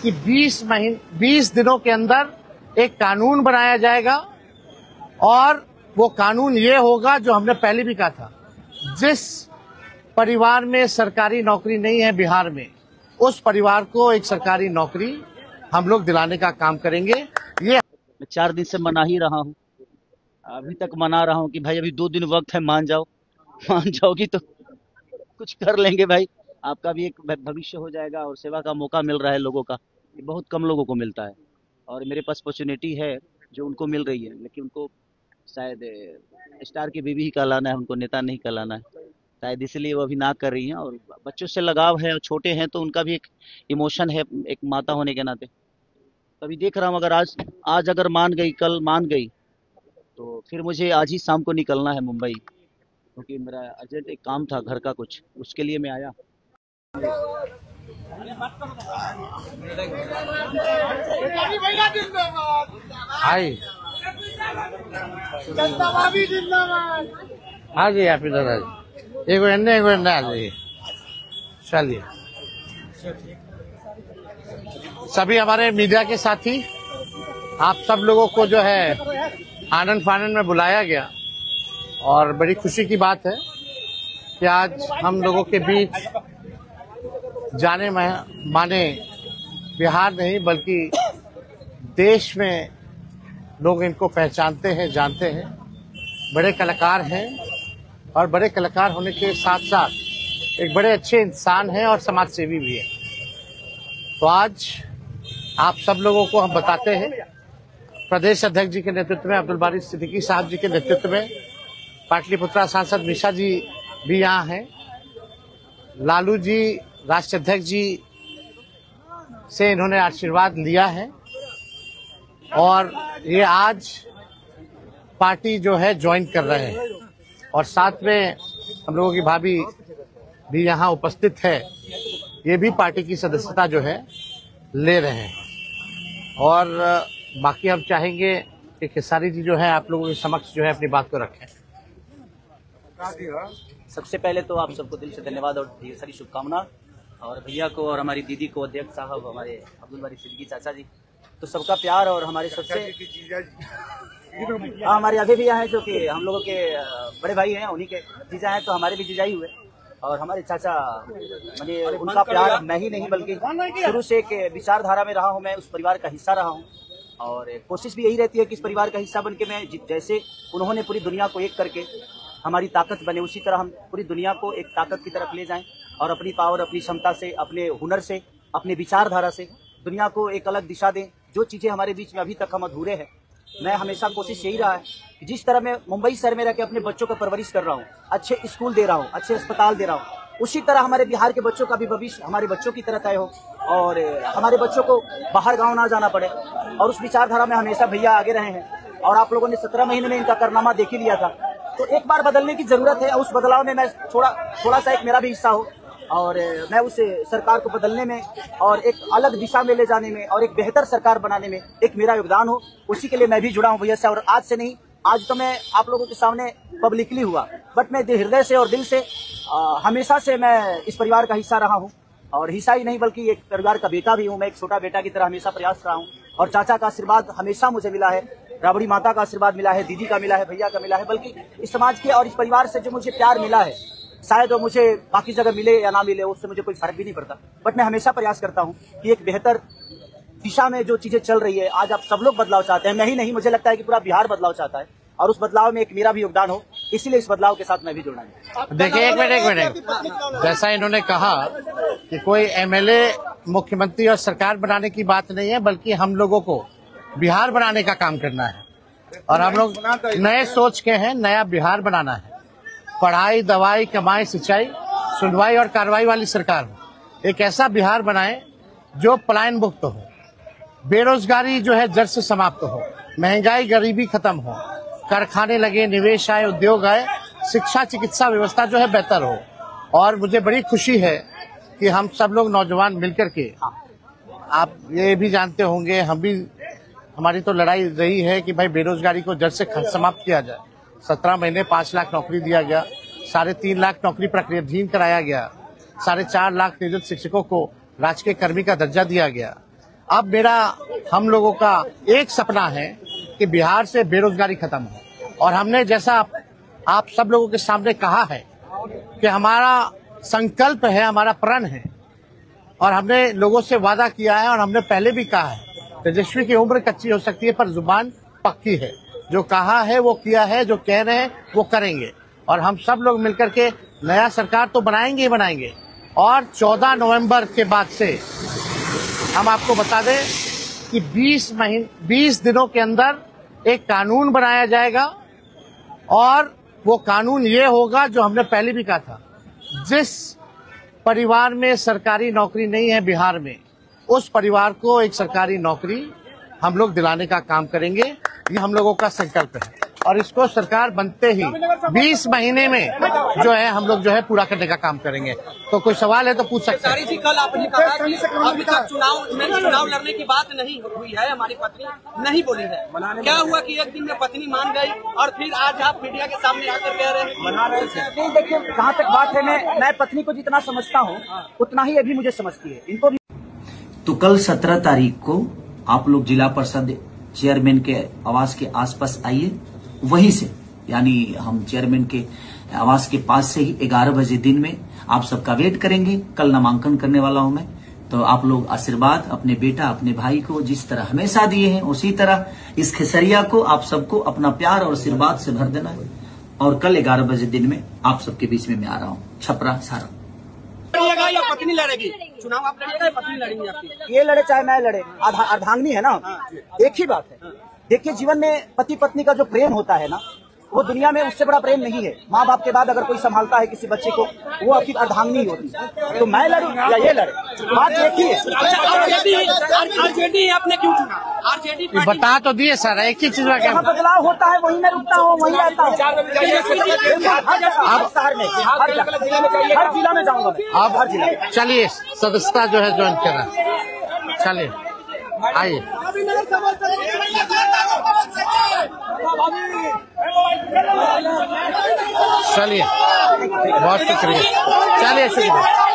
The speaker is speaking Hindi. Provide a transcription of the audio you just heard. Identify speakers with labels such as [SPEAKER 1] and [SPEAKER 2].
[SPEAKER 1] कि 20 दिनों के अंदर एक कानून बनाया जाएगा और वो कानून ये होगा जो हमने पहले भी कहा था, जिस परिवार में सरकारी नौकरी नहीं है बिहार में, उस परिवार को एक सरकारी नौकरी हम लोग दिलाने का काम करेंगे। ये
[SPEAKER 2] मैं 4 दिन से मना ही रहा हूँ, अभी तक मना रहा हूँ कि भाई अभी 2 दिन वक्त है, मान जाओगी तो कुछ कर लेंगे भाई, आपका भी एक भविष्य हो जाएगा और सेवा का मौका मिल रहा है लोगों का, ये बहुत कम लोगों को मिलता है और मेरे पास अपॉर्चुनिटी है जो उनको मिल रही है, लेकिन उनको शायद स्टार की बीवी ही कहलाना है, उनको नेता नहीं कहलाना है, शायद इसलिए वो अभी ना कर रही हैं। और बच्चों से लगाव है और छोटे हैं तो उनका भी एक इमोशन है एक माता होने के नाते। तभी देख रहा हूँ, अगर आज अगर मान गई, कल मान गई, तो फिर मुझे आज ही शाम को निकलना है मुंबई, क्योंकि मेरा अर्जेंट एक काम था घर का कुछ, उसके लिए मैं आया।
[SPEAKER 1] हाय हाँ जी, हैप्पी दादाजी, एक एन्ने आ जाइए। चलिए, सभी हमारे मीडिया के साथी, आप सब लोगों को जो है आनंद फानंद में बुलाया गया और बड़ी खुशी की बात है कि आज हम लोगों के बीच जाने माने बिहार नहीं बल्कि देश में लोग इनको पहचानते हैं, जानते हैं। बड़े कलाकार हैं और बड़े कलाकार होने के साथ साथ एक बड़े अच्छे इंसान हैं और समाज सेवी भी हैं। तो आज आप सब लोगों को हम बताते हैं, प्रदेश अध्यक्ष जी के नेतृत्व में, अब्दुल बारी सिद्दीकी साहब जी के नेतृत्व में, पाटलिपुत्रा सांसद मिशा जी भी यहाँ हैं, लालू जी राष्ट्रीय अध्यक्ष जी से इन्होंने आशीर्वाद लिया है और ये आज पार्टी जो है ज्वाइन कर रहे हैं और साथ में हम लोगों की भाभी भी यहाँ उपस्थित है, ये भी पार्टी की सदस्यता जो है ले रहे हैं। और बाकी हम चाहेंगे कि खेसारी जी जो है आप लोगों के समक्ष जो है अपनी बात को रखें।
[SPEAKER 2] सबसे पहले तो आप सबको दिल से धन्यवाद और ढेर सारी शुभकामना, और भैया को और हमारी दीदी को, अध्यक्ष साहब, हमारे अब्दुल बारी सिद्दीकी चाचा जी, तो सबका प्यार और हमारे सबसे हमारे अभी भैया हैं जो कि हम लोगों के बड़े भाई हैं, उन्हीं के जीजा हैं, तो हमारे भी जीजा ही हुए। और हमारे चाचा, मैंने उनका प्यार मैं ही नहीं बल्कि शुरू से एक विचारधारा में रहा हूँ, मैं उस परिवार का हिस्सा रहा हूँ और कोशिश भी यही रहती है कि इस परिवार का हिस्सा बनके मैं, जैसे उन्होंने पूरी दुनिया को एक करके हमारी ताकत बने, उसी तरह हम पूरी दुनिया को एक ताकत की तरफ ले जाएं और अपनी पावर, अपनी क्षमता से, अपने हुनर से, अपने विचारधारा से दुनिया को एक अलग दिशा दें। जो चीज़ें हमारे बीच में अभी तक हम अधूरे हैं, मैं हमेशा कोशिश यही रहा है कि जिस तरह मैं मुंबई शहर में रह के अपने बच्चों का परवरिश कर रहा हूँ, अच्छे स्कूल दे रहा हूँ, अच्छे अस्पताल दे रहा हूँ, उसी तरह हमारे बिहार के बच्चों का भी भविष्य हमारे बच्चों की तरह तय हो और हमारे बच्चों को बाहर गाँव ना जाना पड़े। और उस विचारधारा में हमेशा भैया आगे रहे हैं और आप लोगों ने 17 महीने में इनका कारनामा देख ही लिया था। तो एक बार बदलने की जरूरत है, उस बदलाव में मैं थोड़ा सा एक मेरा भी हिस्सा हो और मैं उस सरकार को बदलने में और एक अलग दिशा में ले जाने में और एक बेहतर सरकार बनाने में एक मेरा योगदान हो, उसी के लिए मैं भी जुड़ा हूँ भैया से। और आज से नहीं, आज तो मैं आप लोगों के सामने पब्लिकली हुआ, बट मैं हृदय से और दिल से हमेशा से मैं इस परिवार का हिस्सा रहा हूँ और हिस्सा ही नहीं बल्कि एक परिवार का बेटा भी हूँ। मैं एक छोटा बेटा की तरह हमेशा प्रयास रहा हूँ और चाचा का आशीर्वाद हमेशा मुझे मिला है, राबड़ी माता का आशीर्वाद मिला है, दीदी का मिला है, भैया का मिला है, बल्कि इस समाज के और इस परिवार से जो मुझे प्यार मिला है, शायद वो मुझे बाकी जगह मिले या ना मिले, उससे मुझे कोई फर्क भी नहीं पड़ता। बट मैं हमेशा प्रयास करता हूँ कि एक बेहतर दिशा में जो चीजें चल रही है, आज आप सब लोग बदलाव चाहते हैं, मैं ही नहीं, मुझे लगता है कि पूरा बिहार बदलाव चाहता है और उस बदलाव में एक मेरा भी योगदान हो, इसीलिए इस बदलाव के साथ मैं भी जुड़ना है।
[SPEAKER 1] देखिए, एक मिनट, जैसा इन्होंने कहा कि कोई एमएलए, मुख्यमंत्री और सरकार बनाने की बात नहीं है, बल्कि हम लोगों को बिहार बनाने का काम करना है और हम लोग नए सोच के हैं, नया बिहार बनाना है। पढ़ाई, दवाई, कमाई, सिंचाई, सुनवाई और कार्रवाई वाली सरकार हो। एक ऐसा बिहार बनाए जो पलायन मुक्त हो, बेरोजगारी जो है जड़ से समाप्त हो, महंगाई, गरीबी खत्म हो, कारखाने लगे, निवेश आए, उद्योग आए, शिक्षा, चिकित्सा व्यवस्था जो है बेहतर हो। और मुझे बड़ी खुशी है कि हम सब लोग नौजवान मिलकर के, आप ये भी जानते होंगे, हम भी, हमारी तो लड़ाई रही है कि भाई बेरोजगारी को जड़ से समाप्त किया जाए। 17 महीने 5 लाख नौकरी दिया गया, 3.5 लाख नौकरी प्रक्रियाधीन कराया गया, 4.5 लाख नियोजित शिक्षकों को राजकीय कर्मी का दर्जा दिया गया, अब मेरा हम लोगों का एक सपना है कि बिहार से बेरोजगारी खत्म हो। और हमने जैसा आप सब लोगों के सामने कहा है कि हमारा संकल्प है, हमारा प्रण है, और हमने लोगों से वादा किया है और हमने पहले भी कहा है, तेजस्वी की उम्र कच्ची हो सकती है पर जुबान पक्की है। जो कहा है वो किया है, जो कह रहे हैं वो करेंगे। और हम सब लोग मिलकर के नया सरकार तो बनाएंगे ही बनाएंगे। और 14 नवंबर के बाद से हम आपको बता दें कि 20 दिनों के अंदर एक कानून बनाया जाएगा। और वो कानून ये होगा जो हमने पहले भी कहा था, जिस परिवार में सरकारी नौकरी नहीं है बिहार में, उस परिवार को एक सरकारी नौकरी हम लोग दिलाने का काम करेंगे। ये हम लोगों का संकल्प है और इसको सरकार बनते ही 20 महीने में जो है हम लोग जो है पूरा करने का काम करेंगे। तो कोई सवाल है तो पूछ सकते हैं।
[SPEAKER 3] जी, कल आपने कहा कि अभी तक चुनाव लड़ने की बात नहीं हुई है, हमारी पत्नी नहीं बोली है। क्या हुआ कि एक दिन में पत्नी मान गई और फिर आज आप मीडिया के सामने आकर कह रहे हैं मना रहे थे?
[SPEAKER 2] देखिए, जहाँ तक बात है, मैं पत्नी को जितना समझता हूँ उतना ही अभी मुझे समझती है। इनको भी
[SPEAKER 4] तो कल 17 तारीख को आप लोग जिला परिषद चेयरमैन के आवास के आसपास आइए। वहीं से, यानी हम चेयरमैन के आवास के पास से ही 11 बजे दिन में आप सबका वेट करेंगे। कल नामांकन करने वाला हूं मैं, तो आप लोग आशीर्वाद अपने बेटा अपने भाई को जिस तरह हमेशा दिए हैं उसी तरह इस खेसरिया को आप सबको अपना प्यार और आशीर्वाद से भर देना है। और कल 11 बजे दिन में आप सबके बीच में मैं आ रहा हूँ, छपरा सारा।
[SPEAKER 3] लड़िएगा या पत्नी लड़ेगी? चुनाव आप लड़िएगा या पत्नी लड़ेंगी आपकी?
[SPEAKER 2] ये लड़े चाहे मैं लड़े, अर्धांगिनी है ना, एक ही बात है। देखिए, जीवन में पति पत्नी का जो प्रेम होता है ना, वो दुनिया में उससे बड़ा प्रेम नहीं है। माँ बाप के बाद अगर कोई संभालता है किसी बच्चे को, वो आपकी अर्धांगिनी होती है। तो मैं लड़ूं या ये लड़े, बात एक ही है।
[SPEAKER 3] आरजेडी आपने क्यों चुना? आरजेडी
[SPEAKER 1] बता तो दिए सर, एक ही चीज में
[SPEAKER 2] जहाँ बदलाव होता है वहीं मैं रुकता हूँ, वहीं रहता हूँ। हर जिला में जाऊंगा।
[SPEAKER 1] आप हर जिला चलिए, सदस्यता जो है ज्वाइन करना। चलिए आइए, चलिए, बहुत शुक्रिया। चलिए शुक्रिया।